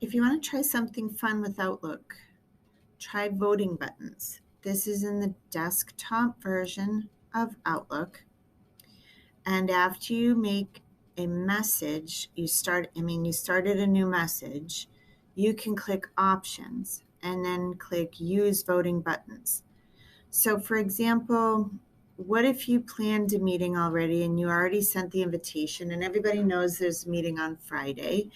If you want to try something fun with Outlook, try voting buttons. This is in the desktop version of Outlook. And after you make a message, you started a new message, you can click options and then click use voting buttons. So for example, what if you planned a meeting already and you already sent the invitation and everybody knows there's a meeting on Friday,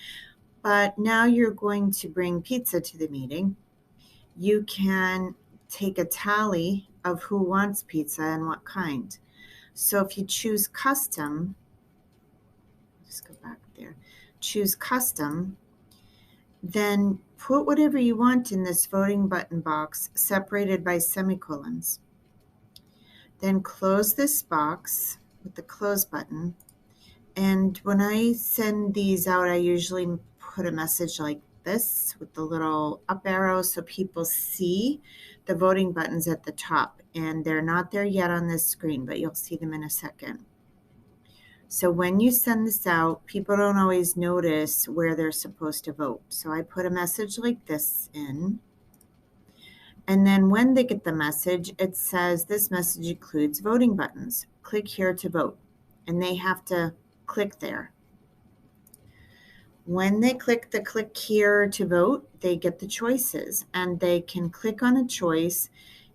but now you're going to bring pizza to the meeting? You can take a tally of who wants pizza and what kind. So if you choose custom, just go back there, choose custom, then put whatever you want in this voting button box separated by semicolons. Then close this box with the close button. And when I send these out, I usually put a message like this with the little up arrow so people see the voting buttons at the top. And they're not there yet on this screen, but you'll see them in a second. So when you send this out, people don't always notice where they're supposed to vote. So I put a message like this in. And then when they get the message, it says this message includes voting buttons. Click here to vote. And they have to click there. When they click here to vote, they get the choices and they can click on a choice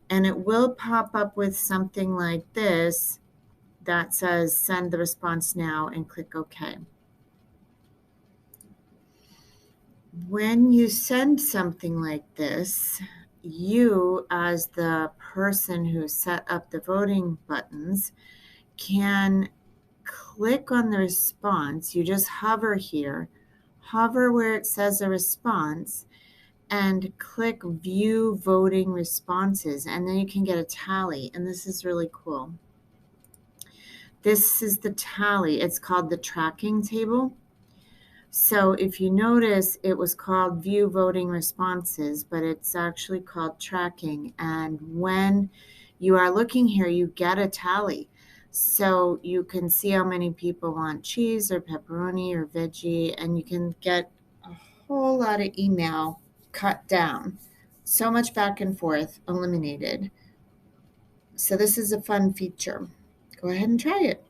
and it will pop up with something like this that says send the response now and click OK. When you send something like this, you, as the person who set up the voting buttons, can click on the response. You just hover here, hover where it says a response, and click View Voting Responses, and then you can get a tally, and this is really cool. This is the tally. It's called the tracking table. So if you notice, it was called View Voting Responses, but it's actually called tracking. And when you are looking here, you get a tally. So you can see how many people want cheese or pepperoni or veggie, and you can get a whole lot of email cut down. So much back and forth eliminated. So this is a fun feature. Go ahead and try it.